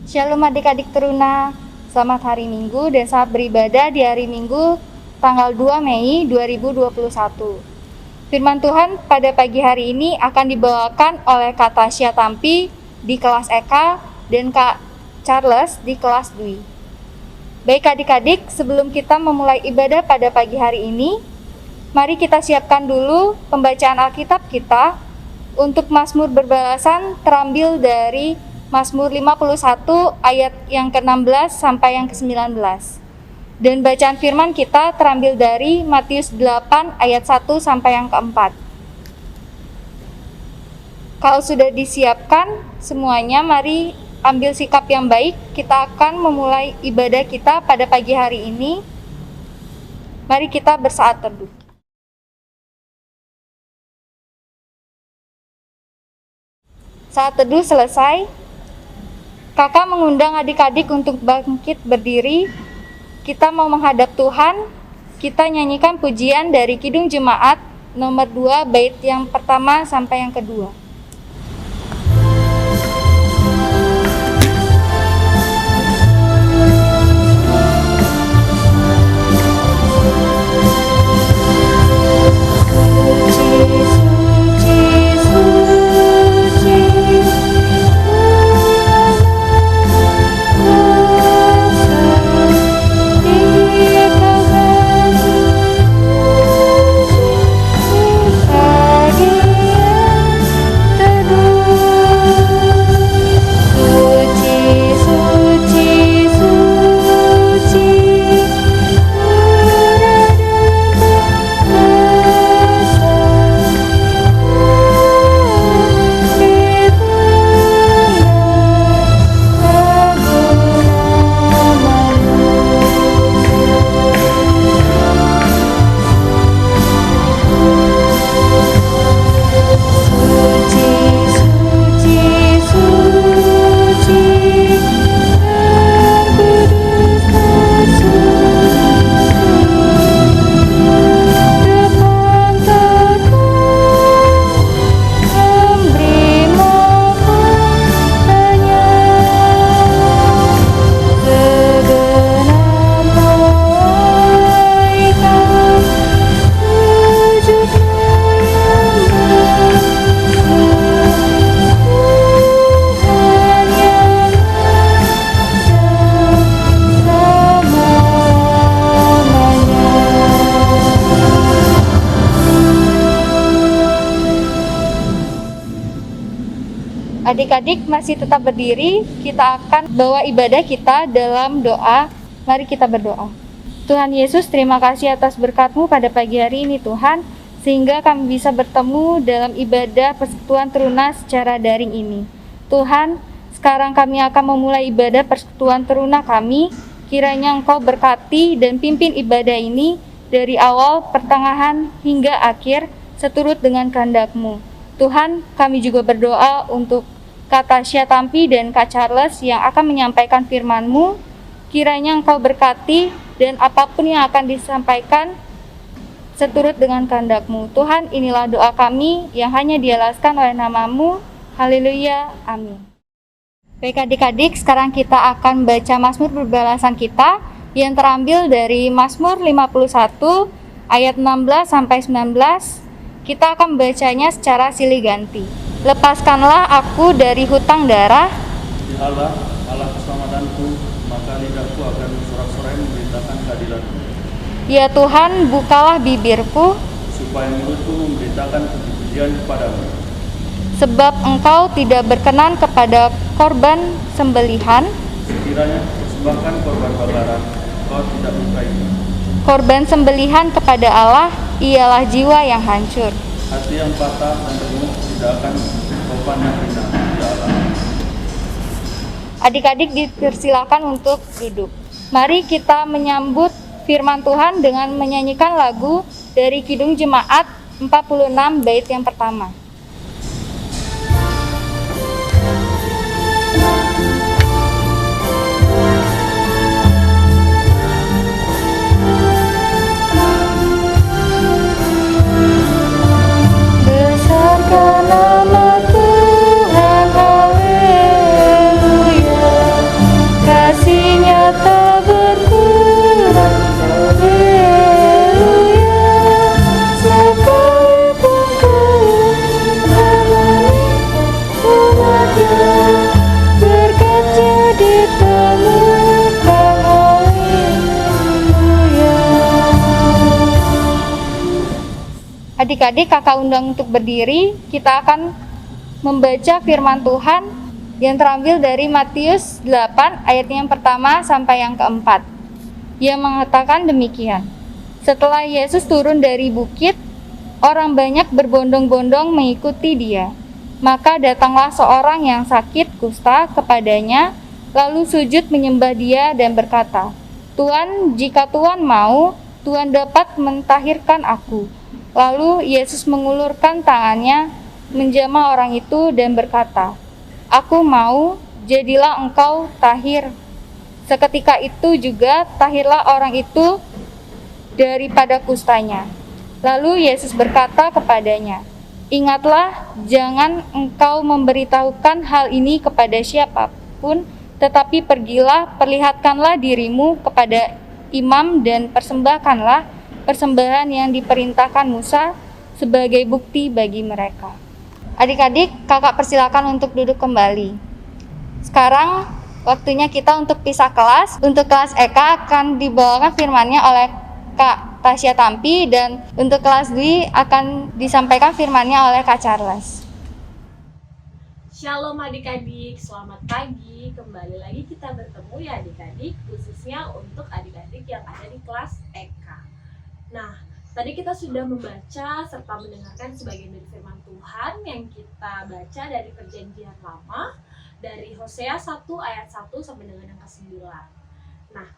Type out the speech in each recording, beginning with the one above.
Shalom adik-adik teruna, selamat hari Minggu dan selamat beribadah di hari Minggu tanggal 2 Mei 2021. Firman Tuhan pada pagi hari ini akan dibawakan oleh Kak Tasya Tampi di kelas Eka dan Kak Charles di kelas Dwi. Baik adik-adik, sebelum kita memulai ibadah pada pagi hari ini, mari kita siapkan dulu pembacaan Alkitab kita untuk Mazmur berbalasan terambil dari Mazmur 51 ayat yang ke-16 sampai yang ke-19. Dan bacaan firman kita terambil dari Matius 8 ayat 1 sampai yang ke-4. Kalau sudah disiapkan semuanya, mari ambil sikap yang baik. Kita akan memulai ibadah kita pada pagi hari ini. Mari kita bersaat teduh. Saat teduh selesai, Kakak mengundang adik-adik untuk bangkit berdiri. Kita mau menghadap Tuhan. Kita nyanyikan pujian dari Kidung Jemaat nomor 2 bait yang pertama sampai yang kedua. Adik-adik masih tetap berdiri, kita akan bawa ibadah kita dalam doa. Mari kita berdoa. Tuhan Yesus, terima kasih atas berkat-Mu pada pagi hari ini Tuhan, sehingga kami bisa bertemu dalam ibadah persekutuan teruna secara daring ini. Tuhan, sekarang kami akan memulai ibadah persekutuan teruna kami. Kiranya Engkau berkati dan pimpin ibadah ini dari awal, pertengahan, hingga akhir, seturut dengan kehendak-Mu. Tuhan, kami juga berdoa untuk Kak Tasya Tampi dan Kak Charles yang akan menyampaikan firman-Mu. Kiranya Engkau berkati dan apapun yang akan disampaikan seturut dengan kehendak-Mu. Tuhan, inilah doa kami yang hanya dialaskan oleh nama-Mu. Haleluya, amin. Baik adik-adik, sekarang kita akan baca Mazmur berbalasan kita yang terambil dari Mazmur 51 ayat 16 sampai 19. Kita akan membacanya secara silih ganti. Lepaskanlah aku dari hutang darah. Ya Allah, Allah keselamatanku, maka lidahku akan bersorak-sorai memberitakan keadilan-Mu. Ya Tuhan, bukalah bibirku, supaya mulutku memberitakan puji-pujian kepadamu. sebab Engkau tidak berkenan kepada korban sembelihan. Sekiranya persembahkan korban bakaran, Kau tidak menyukainya. Korban sembelihan kepada Allah ialah jiwa yang hancur. Hati yang patah dan remuk tidak akan Kau pandang hina, ya Allah. Adik-adik dipersilakan untuk duduk. Mari kita menyambut firman Tuhan dengan menyanyikan lagu dari Kidung Jemaat 46 bait yang pertama. Besarkan nama Tuhan, haleluya. Adik-adik, kakak undang untuk berdiri. Kita akan membaca firman Tuhan yang terambil dari Matius 8 ayat yang pertama sampai yang keempat. Ia mengatakan demikian. Setelah Yesus turun dari bukit, orang banyak berbondong-bondong mengikuti dia. Maka datanglah seorang yang sakit kusta kepadanya, lalu sujud menyembah dia dan berkata, "Tuan, jika Tuan mau, Tuan dapat mentahirkan aku." Lalu Yesus mengulurkan tangannya, menjamah orang itu dan berkata, "Aku mau, jadilah engkau tahir." Seketika itu juga tahirlah orang itu daripada kustanya. Lalu Yesus berkata kepadanya, "Ingatlah, jangan engkau memberitahukan hal ini kepada siapapun, tetapi pergilah, perlihatkanlah dirimu kepada imam dan persembahkanlah persembahan yang diperintahkan Musa sebagai bukti bagi mereka." Adik-adik, kakak persilakan untuk duduk kembali. Sekarang waktunya kita untuk pisah kelas. Untuk kelas EK akan dibawakan firmannya oleh Kak Tasya Tampi, dan untuk kelas Dwi akan disampaikan firmannya oleh Kak Charles. Shalom adik-adik, selamat pagi. Kembali lagi kita bertemu ya adik-adik, khususnya untuk adik-adik yang ada di kelas EK. Nah, tadi kita sudah membaca serta mendengarkan sebagian dari firman Tuhan yang kita baca dari Perjanjian Lama, dari Hosea 1 ayat 1 sampai dengan yang ke-9. Nah,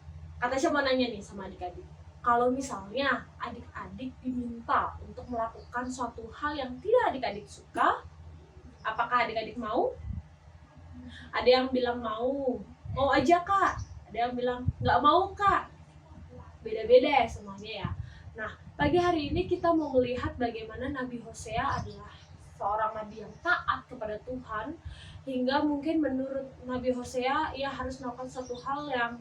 kata siapa nanya nih sama adik-adik, kalau misalnya adik-adik diminta untuk melakukan suatu hal yang tidak adik-adik suka, apakah adik-adik mau? Ada yang bilang mau aja kak. Ada yang bilang nggak mau kak. Beda-beda ya semuanya ya. Nah, pagi hari ini kita mau melihat bagaimana Nabi Hosea adalah seorang nabi yang taat kepada Tuhan, hingga mungkin menurut Nabi Hosea ia harus melakukan suatu hal yang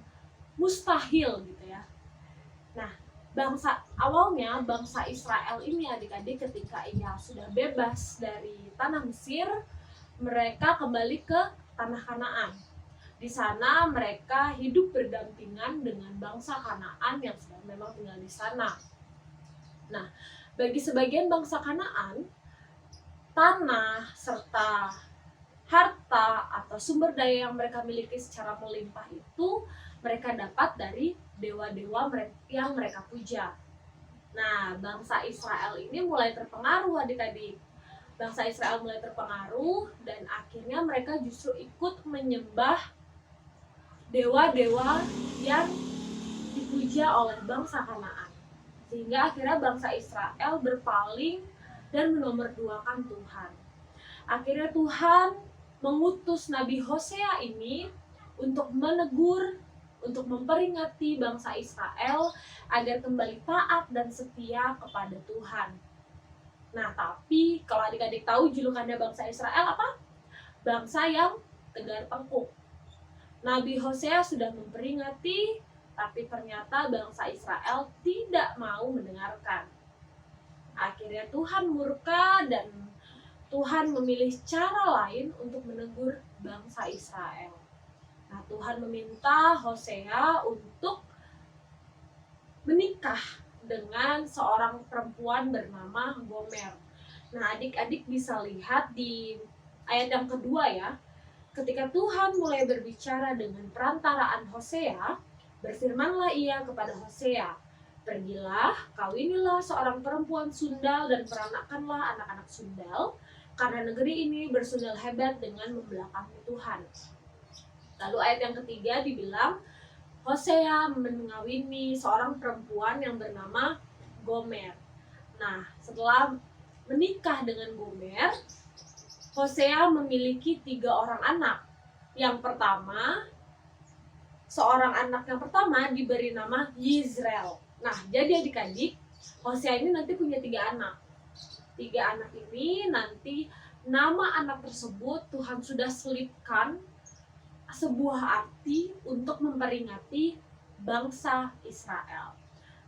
mustahil gitu ya. Nah, awalnya bangsa Israel ini adik-adik ketika ia sudah bebas dari tanah Mesir, mereka kembali ke tanah Kanaan. Di sana mereka hidup berdampingan dengan bangsa Kanaan yang sedang memang tinggal di sana. Nah, bagi sebagian bangsa Kanaan, tanah serta harta atau sumber daya yang mereka miliki secara melimpah itu mereka dapat dari dewa-dewa yang mereka puja. Nah, bangsa Israel ini mulai terpengaruh adik-adik. Bangsa Israel mulai terpengaruh dan akhirnya mereka justru ikut menyembah dewa-dewa yang dipuja oleh bangsa Kanaan. Sehingga akhirnya bangsa Israel berpaling dan menomorduakan Tuhan. Akhirnya Tuhan mengutus Nabi Hosea ini untuk menegur, untuk memperingati bangsa Israel agar kembali taat dan setia kepada Tuhan. Nah, tapi kalau adik-adik tahu julukannya bangsa Israel apa? Bangsa yang tegar tengkuk. Nabi Hosea sudah memperingati, tapi ternyata bangsa Israel tidak mau mendengarkan. Akhirnya Tuhan murka dan Tuhan memilih cara lain untuk menegur bangsa Israel. Nah, Tuhan meminta Hosea untuk menikah dengan seorang perempuan bernama Gomer. Nah, adik-adik bisa lihat di ayat yang kedua ya. Ketika Tuhan mulai berbicara dengan perantaraan Hosea, berfirmanlah ia kepada Hosea, "Pergilah, kawinilah seorang perempuan sundal dan peranakanlah anak-anak sundal, karena negeri ini bersundal hebat dengan membelakangi Tuhan." Lalu ayat yang ketiga dibilang, Hosea mengawini seorang perempuan yang bernama Gomer. Nah, setelah menikah dengan Gomer, Hosea memiliki 3 orang anak. Yang pertama, seorang anak yang pertama diberi nama Yizreel. Nah, jadi adik-adik, Hosea ini nanti punya 3 anak. 3 anak ini nanti nama anak tersebut Tuhan sudah selipkan sebuah arti untuk memperingati bangsa Israel.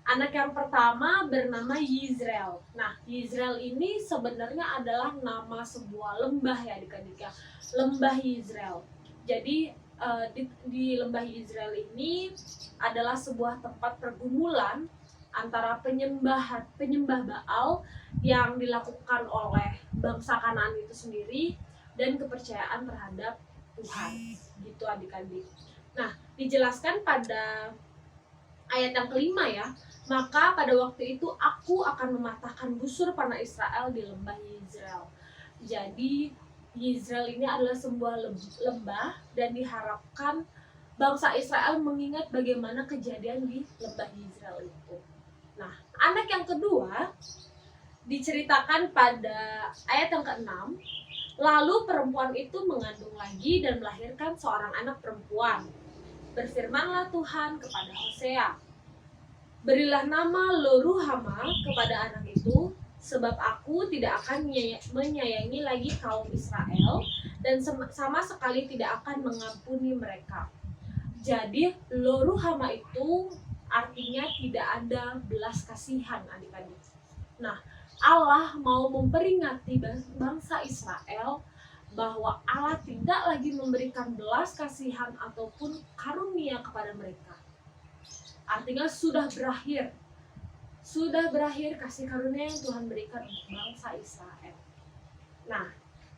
Anak yang pertama bernama Yizreel. Nah, Yizreel ini sebenarnya adalah nama sebuah lembah ya adik-adik ya. Lembah Yizreel. Jadi di lembah Yizreel ini adalah sebuah tempat pergumulan antara penyembah Baal yang dilakukan oleh bangsa Kanaan itu sendiri dan kepercayaan terhadap Tuhan. Gitu adik-adik. Nah, dijelaskan pada ayat yang kelima ya. Maka pada waktu itu aku akan mematahkan busur panah Israel di lembah Yizreel. Jadi Yizreel ini adalah sebuah lembah dan diharapkan bangsa Israel mengingat bagaimana kejadian di lembah Yizreel itu. Nah, anak yang kedua diceritakan pada ayat yang ke-6. Lalu perempuan itu mengandung lagi dan melahirkan seorang anak perempuan. Berfirmanlah Tuhan kepada Hosea, berilah nama Lo-ruhama kepada anak itu, sebab aku tidak akan menyayangi lagi kaum Israel dan sama sekali tidak akan mengampuni mereka. Jadi Lo-ruhama itu artinya tidak ada belas kasihan adik-adik. Nah, Allah mau memperingati bangsa Israel bahwa Allah tidak lagi memberikan belas kasihan ataupun karunia kepada mereka. Artinya sudah berakhir kasih karunia yang Tuhan berikan untuk bangsa Israel. Nah,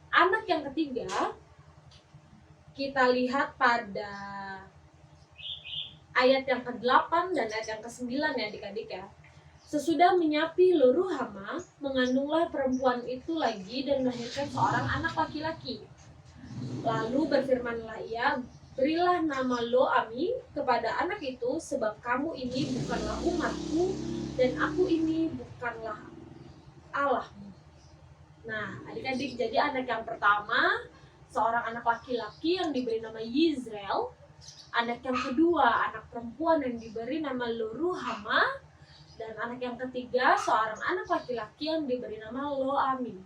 anak yang ketiga kita lihat pada ayat yang ke-8 dan ayat yang ke-9 ya adik-adik ya. Sesudah menyapi Lo-ruhama, mengandunglah perempuan itu lagi dan melahirkan seorang anak laki-laki. Lalu berfirmanlah ia, berilah nama Lo-ami kepada anak itu, sebab kamu ini bukanlah umatku dan aku ini bukanlah Allahmu. Nah, adik-adik, jadi anak yang pertama seorang anak laki-laki yang diberi nama Yizreel. Anak yang kedua, anak perempuan yang diberi nama Lo-ruhama. Dan anak yang ketiga, seorang anak laki-laki yang diberi nama Lo-ami.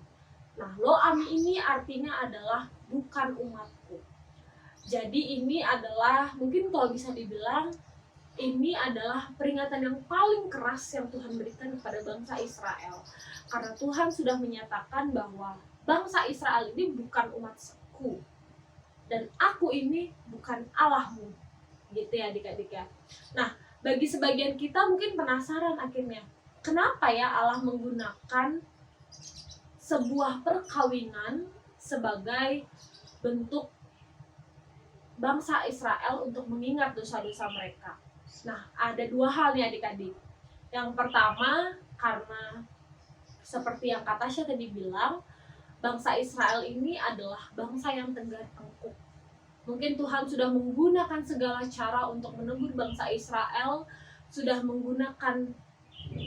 Nah, Lo-ami ini artinya adalah bukan umatku. Jadi ini adalah, mungkin kalau bisa dibilang, ini adalah peringatan yang paling keras yang Tuhan berikan kepada bangsa Israel. Karena Tuhan sudah menyatakan bahwa bangsa Israel ini bukan umatku. Dan aku ini bukan Allahmu. Gitu ya adik-adik ya. Nah, bagi sebagian kita mungkin penasaran akhirnya, kenapa ya Allah menggunakan sebuah perkawinan sebagai bentuk bangsa Israel untuk mengingat dosa-dosa mereka. Nah, ada dua hal nih adik-adik. Yang pertama, karena seperti yang Kak Tasya tadi bilang, bangsa Israel ini adalah bangsa yang tegar tengkuk. Mungkin Tuhan sudah menggunakan segala cara untuk menegur bangsa Israel, sudah menggunakan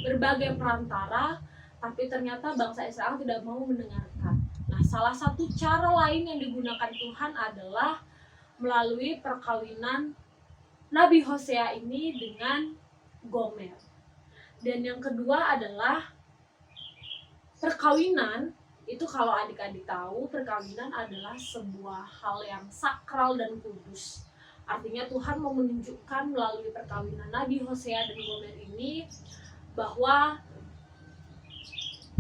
berbagai perantara, tapi ternyata bangsa Israel tidak mau mendengarkan. Nah, salah satu cara lain yang digunakan Tuhan adalah melalui perkawinan Nabi Hosea ini dengan Gomer. Dan yang kedua adalah perkawinan. Itu kalau adik-adik tahu, perkawinan adalah sebuah hal yang sakral dan kudus. Artinya Tuhan mau menunjukkan melalui perkawinan Nabi Hosea dan Gomer ini bahwa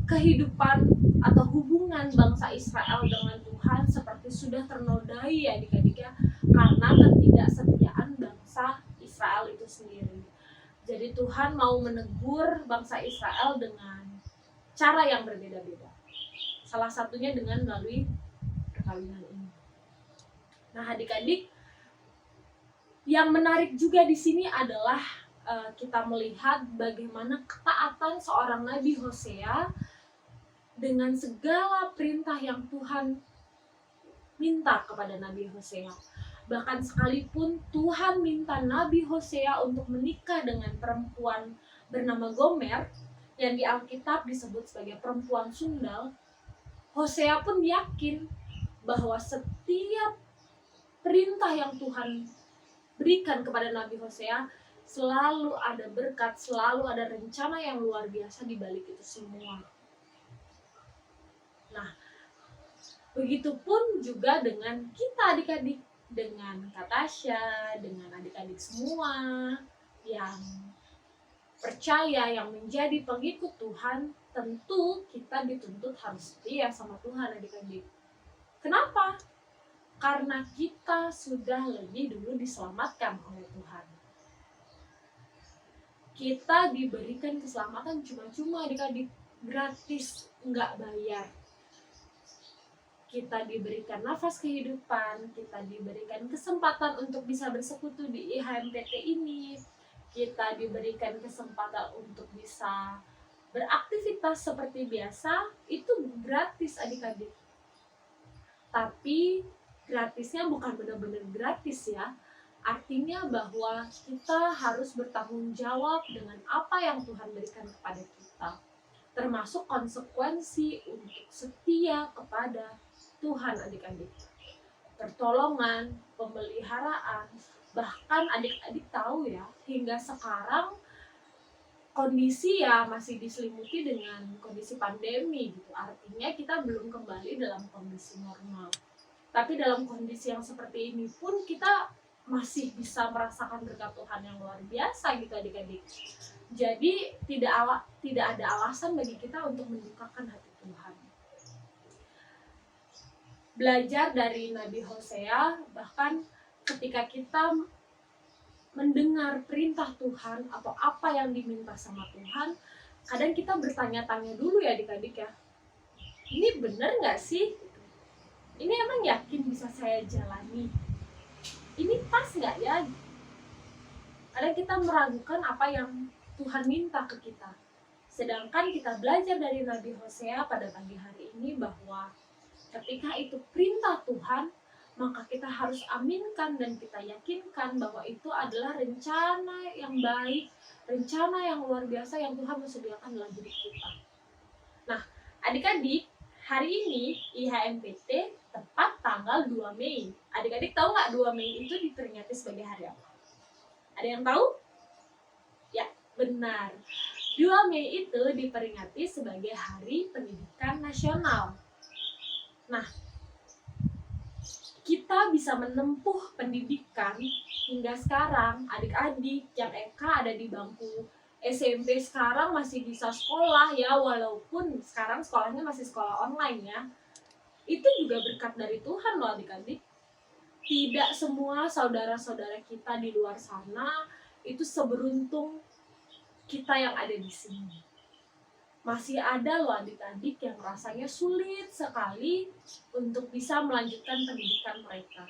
kehidupan atau hubungan bangsa Israel dengan Tuhan seperti sudah ternodai ya adik-adik ya, karena ketidaksetiaan bangsa Israel itu sendiri. Jadi Tuhan mau menegur bangsa Israel dengan cara yang berbeda-beda. Salah satunya dengan melalui perkawinan ini. Nah, adik-adik, yang menarik juga di sini adalah kita melihat bagaimana ketaatan seorang Nabi Hosea dengan segala perintah yang Tuhan minta kepada Nabi Hosea. Bahkan sekalipun Tuhan minta Nabi Hosea untuk menikah dengan perempuan bernama Gomer, yang di Alkitab disebut sebagai perempuan sundal, Hosea pun yakin bahwa setiap perintah yang Tuhan berikan kepada Nabi Hosea selalu ada berkat, selalu ada rencana yang luar biasa di balik itu semua. Nah, begitupun juga dengan kita adik-adik, dengan Kak Tasya, dengan adik-adik semua yang percaya, yang menjadi pengikut Tuhan. Tentu kita dituntut harus setia sama Tuhan adik-adik. Kenapa? Karena kita sudah lebih dulu diselamatkan oleh Tuhan. Kita diberikan keselamatan cuma-cuma, adik-adik, gratis, nggak bayar. Kita diberikan nafas kehidupan, kita diberikan kesempatan untuk bisa bersekutu di IHMPT ini, kita diberikan kesempatan untuk bisa beraktivitas seperti biasa, itu gratis adik-adik. Tapi gratisnya bukan benar-benar gratis ya, artinya bahwa kita harus bertanggung jawab dengan apa yang Tuhan berikan kepada kita, termasuk konsekuensi untuk setia kepada Tuhan adik-adik. Pertolongan, pemeliharaan, bahkan adik-adik tahu ya, hingga sekarang kondisi ya masih diselimuti dengan kondisi pandemi gitu. Artinya kita belum kembali dalam kondisi normal. Tapi dalam kondisi yang seperti ini pun kita masih bisa merasakan berkat Tuhan yang luar biasa gitu adik-adik. Jadi tidak ada alasan bagi kita untuk mendukakan hati Tuhan. Belajar dari Nabi Hosea, bahkan ketika kita mendengar perintah Tuhan atau apa yang diminta sama Tuhan, kadang kita bertanya-tanya dulu ya adik-adik ya, ini benar nggak sih? Ini emang yakin bisa saya jalani? Ini pas nggak ya? Kadang kita meragukan apa yang Tuhan minta ke kita. Sedangkan kita belajar dari Nabi Hosea pada pagi hari ini bahwa ketika itu perintah Tuhan, maka kita harus aminkan dan kita yakinkan bahwa itu adalah rencana yang baik, rencana yang luar biasa yang Tuhan sediakan dalam hidup kita. Nah, adik-adik, hari ini IHMPT tepat tanggal 2 Mei. Adik-adik tahu nggak 2 Mei itu diperingati sebagai hari apa? Ada yang tahu? Ya, benar. 2 Mei itu diperingati sebagai Hari Pendidikan Nasional. Nah, kita bisa menempuh pendidikan hingga sekarang. Adik-adik yang ada di bangku SMP sekarang masih bisa sekolah ya, walaupun sekarang sekolahnya masih sekolah online ya. Itu juga berkat dari Tuhan loh adik-adik. Tidak semua saudara-saudara kita di luar sana itu seberuntung kita yang ada di sini. Masih ada loh adik-adik yang rasanya sulit sekali untuk bisa melanjutkan pendidikan mereka.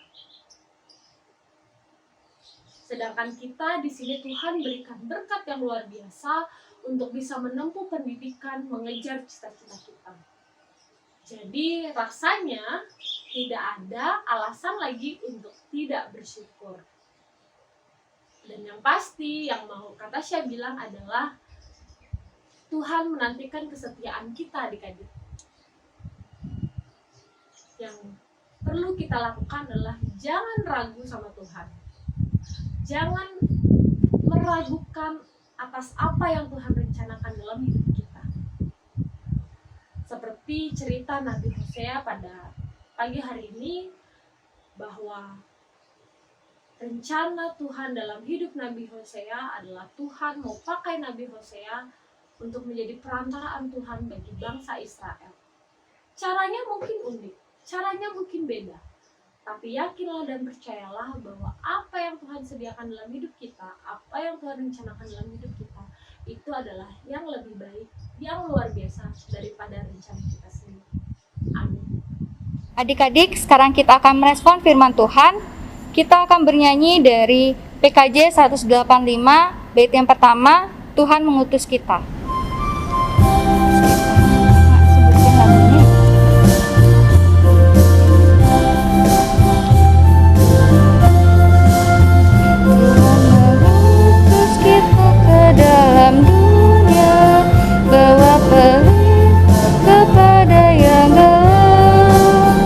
Sedangkan kita di sini Tuhan berikan berkat yang luar biasa untuk bisa menempuh pendidikan, mengejar cita-cita kita. Jadi rasanya tidak ada alasan lagi untuk tidak bersyukur. Dan yang pasti yang mau Kak Tasya bilang adalah Tuhan menantikan kesetiaan kita adik-adik. Yang perlu kita lakukan adalah jangan ragu sama Tuhan. Jangan meragukan atas apa yang Tuhan rencanakan dalam hidup kita. Seperti cerita Nabi Hosea pada pagi hari ini, bahwa rencana Tuhan dalam hidup Nabi Hosea adalah Tuhan mau pakai Nabi Hosea untuk menjadi perantaraan Tuhan bagi bangsa Israel. Caranya mungkin unik, caranya mungkin beda. Tapi yakinlah dan percayalah bahwa apa yang Tuhan sediakan dalam hidup kita, apa yang Tuhan rencanakan dalam hidup kita, itu adalah yang lebih baik, yang luar biasa daripada rencana kita sendiri. Amin. Adik-adik, sekarang kita akan merespon firman Tuhan. Kita akan bernyanyi dari PKJ 185, bait yang pertama, Tuhan mengutus kita. Dalam dunia, bawa pelita kepada yang gelap,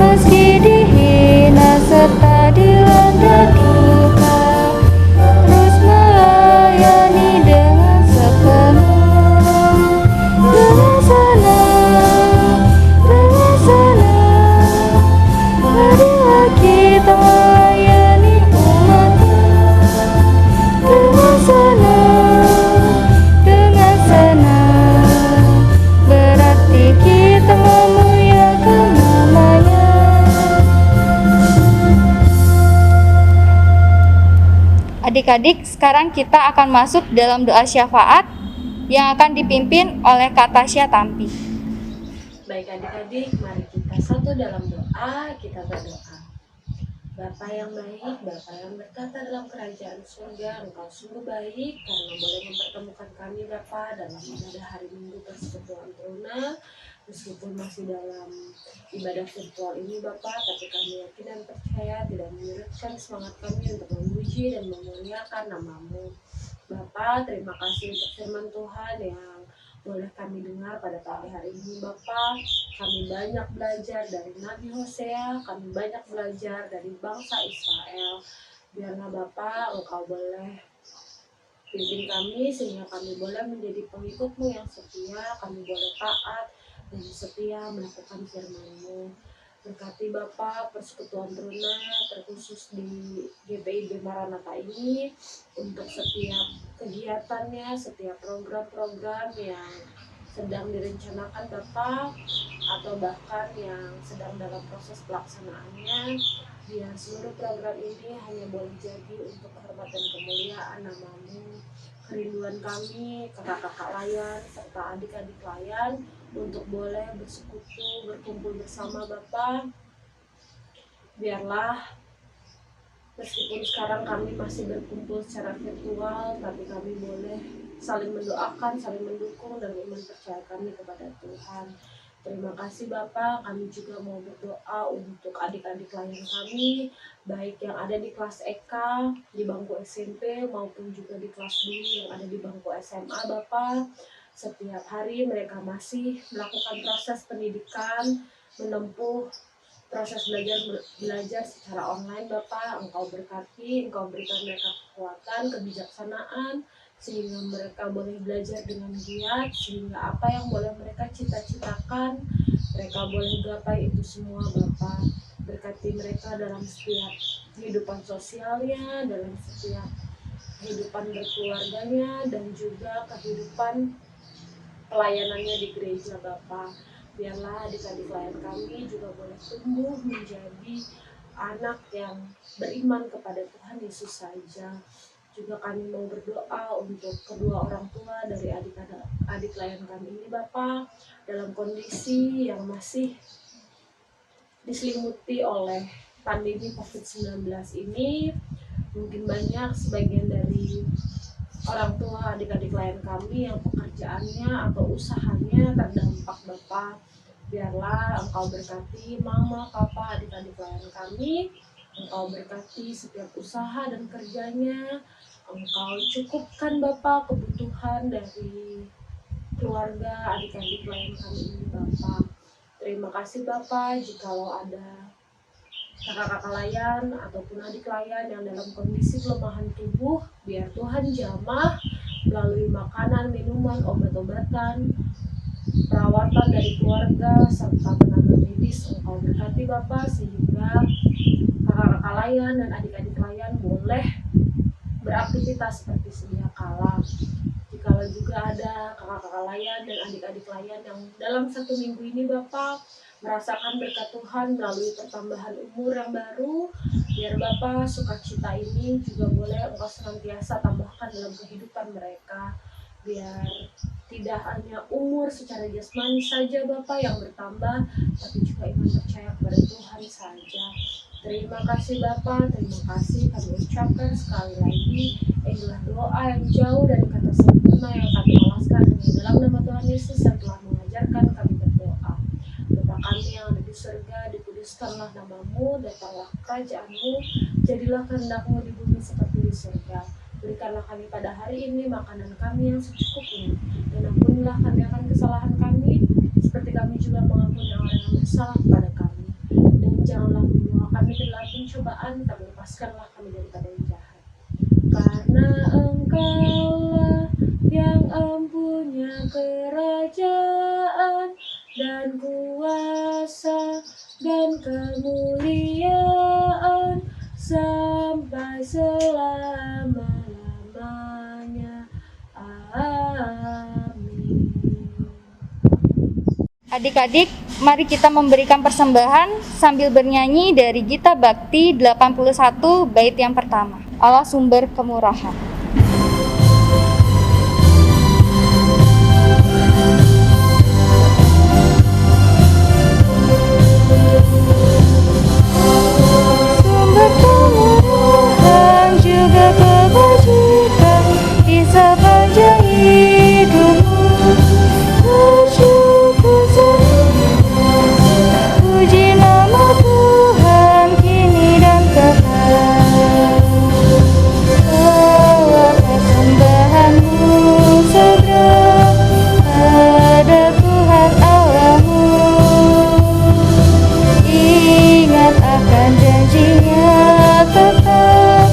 meski dihina serta dilanda duka, terus melayani dengan sepenuh Adik-adik, sekarang kita akan masuk dalam doa syafaat yang akan dipimpin oleh Kak Tasya Tampi. Baik adik-adik, mari kita satu dalam doa, kita berdoa. Bapa yang baik, Bapa yang berkata dalam kerajaan surga, Engkau sungguh baik karena boleh mempertemukan kami Bapa dalam ibadah hari Minggu Persekutuan Teruna. Meskipun masih dalam ibadah virtual ini Bapa, tapi kami yakin dan percaya tidak menyurutkan semangat kami untuk memuji dan memuliakan nama-Mu. Bapa, terima kasih untuk firman Tuhan yang boleh kami dengar pada pagi hari ini Bapa. Kami banyak belajar dari Nabi Hosea, kami banyak belajar dari bangsa Israel. Biarlah Bapa, Engkau boleh pimpin kami sehingga kami boleh menjadi pengikut-Mu yang setia, kami boleh taat dan setia melakukan firman-Mu. Berkati Bapa Persekutuan Teruna terkhusus di GPIB Maranatha ini untuk setiap kegiatannya, setiap program-program yang sedang direncanakan Bapa atau bahkan yang sedang dalam proses pelaksanaannya. Biar seluruh program ini hanya boleh jadi untuk kehormatan dan kemuliaan nama-Mu. Kerinduan kami, kakak-kakak layan, serta adik-adik layan untuk boleh bersekutu, berkumpul bersama Bapa. Biarlah meskipun sekarang kami masih berkumpul secara virtual, tapi kami boleh saling mendoakan, saling mendukung dan iman percaya kami kepada Tuhan. Terima kasih Bapak, kami juga mau berdoa untuk adik-adik lain kami, baik yang ada di kelas EK, di bangku SMP, maupun juga di kelas B yang ada di bangku SMA Bapak. Setiap hari mereka masih melakukan proses pendidikan, menempuh proses belajar secara online Bapak. Engkau berkati, Engkau berikan mereka kekuatan, kebijaksanaan, sehingga mereka boleh belajar dengan giat, sehingga apa yang boleh mereka cita-citakan, mereka boleh gapai itu semua Bapak. Berkati mereka dalam setiap kehidupan sosialnya, dalam setiap kehidupan berkeluarganya, dan juga kehidupan pelayanannya di gereja Bapak. Biarlah adik-adik layan kami juga boleh tumbuh menjadi anak yang beriman kepada Tuhan Yesus saja. Juga kami mau berdoa untuk kedua orang tua dari adik layan kami ini Bapak, dalam kondisi yang masih diselimuti oleh pandemi COVID-19 ini. Mungkin banyak sebagian dari orang tua adik-adik layan kami yang pekerjaannya atau usahanya terdampak Bapak. Biarlah Engkau berkati mama, papa, adik-adik layan kami. Engkau berkati setiap usaha dan kerjanya. Engkau cukupkan Bapak kebutuhan dari keluarga adik-adik layan kami ini Bapak. Terima kasih Bapak, jikalau ada kakak-kakak layan ataupun adik layan yang dalam kondisi kelemahan tubuh, biar Tuhan jamah melalui makanan, minuman, obat-obatan, perawatan dari keluarga serta tenaga medis. Engkau berkati Bapak sehingga kakak-kakak layan dan adik-adik layan boleh beraktivitas seperti sedia kala. Jikalau juga ada kakak-kakak layan dan adik-adik layan yang dalam 1 minggu ini Bapak merasakan berkat Tuhan melalui pertambahan umur yang baru, biar Bapak sukacita ini juga boleh Engkau senantiasa tambahkan dalam kehidupan mereka. Biar tidak hanya umur secara jasmani saja Bapak yang bertambah, tapi juga iman percaya kepada Tuhan saja. Terima kasih Bapak, terima kasih kami ucapkan sekali lagi. Inilah doa yang jauh dari kata sempurna yang kami alaskan hanya dalam nama Tuhan Yesus yang telah mengajarkan kami berdoa. Bapa kami yang ada di surga, dikuduskanlah nama-Mu, datanglah kerajaan-Mu, jadilah kehendak-Mu di bumi seperti di surga. Berikanlah kami pada hari ini makanan kami yang secukupnya, dan ampunilah kami akan kesalahan kami, seperti kami juga mengampuni orang yang bersalah kepada kami. Dan janganlah membawa kami ke dalam pencobaan, tapi lepaskanlah kami daripada yang jahat. Karena Engkaulah yang empunya kerajaan dan kuasa dan kemuliaan sampai selama-lamanya. Amin. Adik-adik, mari kita memberikan persembahan sambil bernyanyi dari Gita Bakti 81 bait yang pertama. Allah sumber kemurahan. Sumber kemurahan juga kebajikan di sepanjang hidupmu. Bersyukur selalu, puji nama Tuhan kini dan kekal. Bawa persembahanmu segera pada Tuhan Allahmu. Ingat akan janjinya tetap,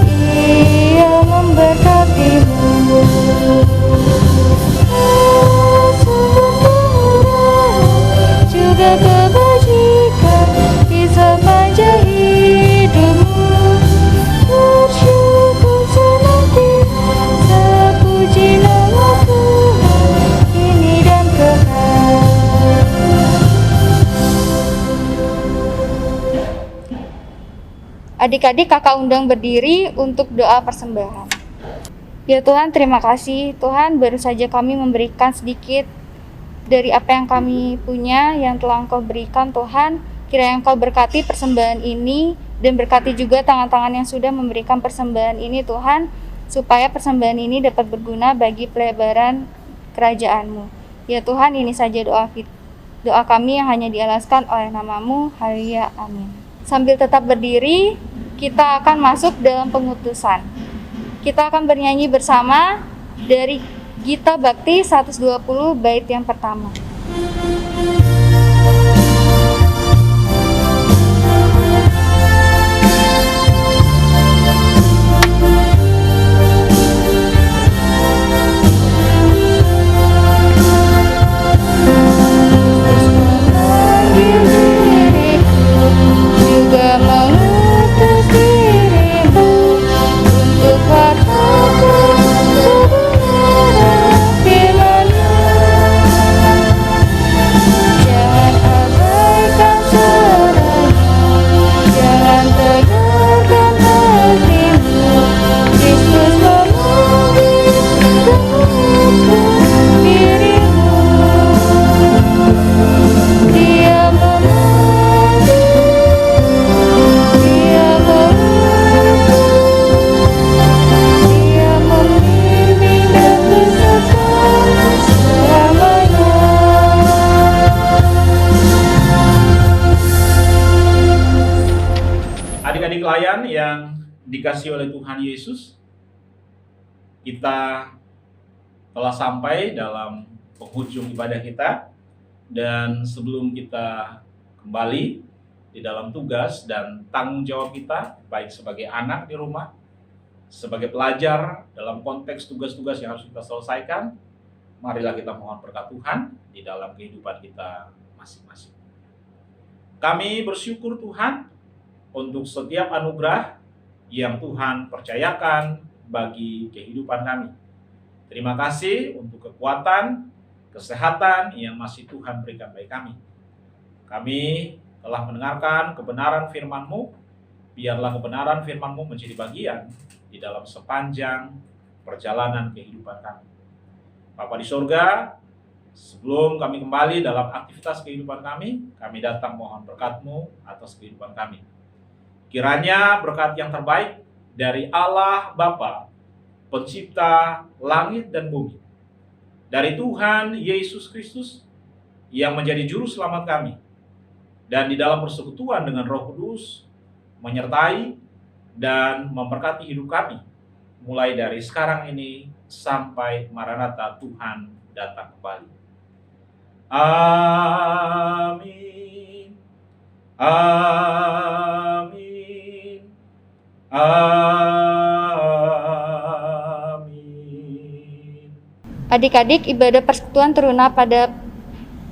Ia memberkatimu. Juga kebajikan di sepanjang hidupmu. Bersyukur senantiasa, puji nama Tuhan kini dan kekal. Adik-adik, kakak undang berdiri untuk doa persembahan. Ya Tuhan, terima kasih. Tuhan, baru saja kami memberikan sedikit dari apa yang kami punya yang telah Engkau berikan. Tuhan, kiranya Engkau berkati persembahan ini dan berkati juga tangan-tangan yang sudah memberikan persembahan ini Tuhan, supaya persembahan ini dapat berguna bagi pelebaran kerajaan-Mu. Ya Tuhan, ini saja doa kami yang hanya dialaskan oleh nama-Mu. Haleluya, amin. Sambil tetap berdiri, kita akan masuk dalam pengutusan. Kita akan bernyanyi bersama dari Gita Bakti 120 bait yang pertama. Juga mengutus dirimu untuk katakan kebenaran firman-Mu. Jangan abaikan suaranya, jangan tegarkan hatimu. Kristus memanggil kemuliaan dirimu. Dia membimbing dan berserta selamanya. Adik-adik layan yang dikasihi oleh Tuhan Yesus, kita telah sampai dalam penghujung ibadah kita, dan sebelum kita kembali di dalam tugas dan tanggung jawab kita, baik sebagai anak di rumah, sebagai pelajar dalam konteks tugas-tugas yang harus kita selesaikan, marilah kita mohon berkat Tuhan di dalam kehidupan kita masing-masing. Kami bersyukur Tuhan untuk setiap anugerah yang Tuhan percayakan bagi kehidupan kami. Terima kasih untuk kekuatan, kesehatan yang masih Tuhan berikan bagi kami. Kami telah mendengarkan kebenaran firman-Mu. Biarlah kebenaran firman-Mu menjadi bagian di dalam sepanjang perjalanan kehidupan kami. Bapa di sorga, sebelum kami kembali dalam aktivitas kehidupan kami datang mohon berkat-Mu atas kehidupan kami. Kiranya berkat yang terbaik dari Allah Bapa, pencipta langit dan bumi, dari Tuhan Yesus Kristus yang menjadi juru selamat kami, dan di dalam persekutuan dengan Roh Kudus menyertai dan memberkati hidup kami mulai dari sekarang ini sampai Maranatha Tuhan datang kembali. Amin. Amin. Amin. Adik-adik, ibadah persekutuan teruna pada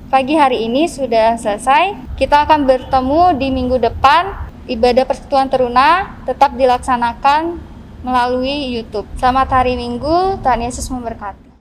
pagi hari ini sudah selesai. Kita akan bertemu di minggu depan. Ibadah persekutuan teruna tetap dilaksanakan melalui YouTube. Selamat hari Minggu, Tuhan Yesus memberkati.